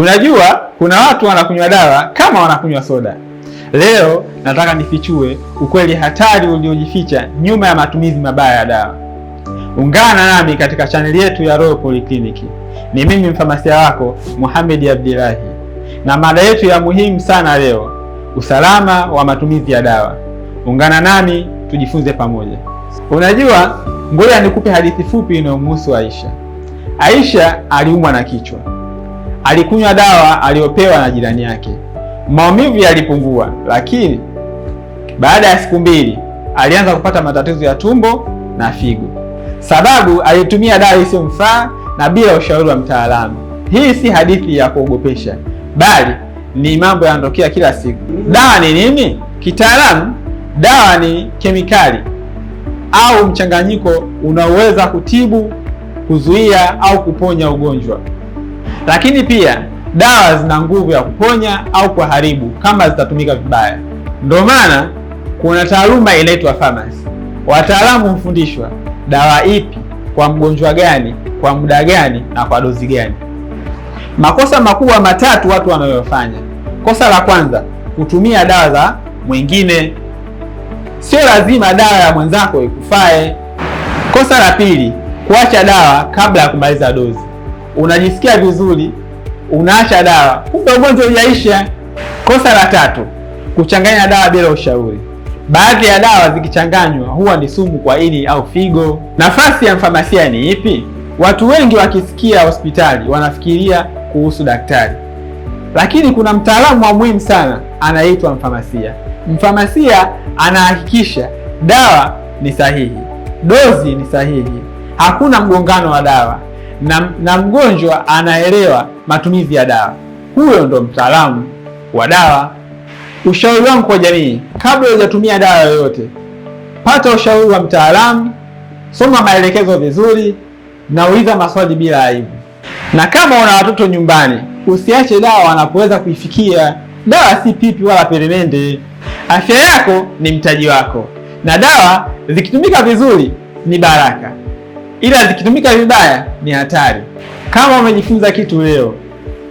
Unajua kuna watu wanakunywa dawa kama wanakunywa soda. Leo nataka nifichue ukweli hatari uliojificha nyuma ya matumizi mabaya ya dawa. Ungana nami katika chaneli yetu ya Royal Polyclinic. Ni mimi mfamasia wako Mohamed Abdillahi, na mada yetu ya muhimu sana leo, usalama wa matumizi ya dawa. Ungana nami tujifunze pamoja. Unajua, ngoja nikupe hadithi fupi inayomhusu Aisha. Aisha aliumwa na kichwa. Alikunywa dawa aliyopewa na jirani yake. Maumivu yalipungua, lakini baada ya siku mbili alianza kupata matatizo ya tumbo na figo. Sababu alitumia dawa isiyomfaa na bila ushauri wa mtaalamu. Hii si hadithi ya kuogopesha, bali ni mambo yanatokea kila siku. Dawa ni nini? Kitaalamu, dawa ni kemikali au mchanganyiko unaoweza kutibu, kuzuia au kuponya ugonjwa. Lakini pia dawa zina nguvu ya kuponya au kuharibu kama zitatumika vibaya. Ndio maana kuna taaluma inaitwa pharmacy. Wataalamu hufundishwa dawa ipi, kwa mgonjwa gani, kwa muda gani na kwa dozi gani. Makosa makubwa matatu watu wanayofanya. Kosa la kwanza, kutumia dawa za mwingine. Sio lazima dawa ya mwenzako ikufae. Kosa la pili, kuacha dawa kabla ya kumaliza dozi. Unajisikia vizuri, unaacha dawa, kumbe ugonjwa hujaisha. Kosa la tatu, kuchanganya dawa bila ushauri. Baadhi ya dawa zikichanganywa huwa ni sumu kwa ini au figo. Nafasi ya mfamasia ni ipi? Watu wengi wakisikia hospitali wanafikiria kuhusu daktari, lakini kuna mtaalamu wa muhimu sana anaitwa mfamasia. Mfamasia anahakikisha dawa ni sahihi, dozi ni sahihi, hakuna mgongano wa dawa na mgonjwa anaelewa matumizi ya dawa. Huyo ndo mtaalamu wa dawa. Ushauri wangu kwa jamii, kabla hujatumia dawa yoyote, pata ushauri wa mtaalamu, soma maelekezo vizuri na uliza maswali bila aibu. Na kama una watoto nyumbani, usiache dawa wanapoweza kuifikia. Dawa si pipi wala peremende. Afya yako ni mtaji wako, na dawa zikitumika vizuri ni baraka, ila zikitumika vibaya ni hatari. Kama umejifunza kitu leo,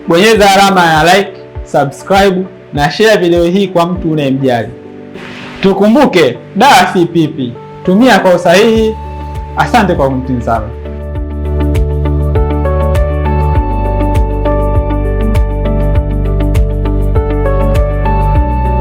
bonyeza alama ya like, subscribe na share video hii kwa mtu unayemjali. Tukumbuke, dawa si pipi, tumia kwa usahihi. Asante kwa kumtizama.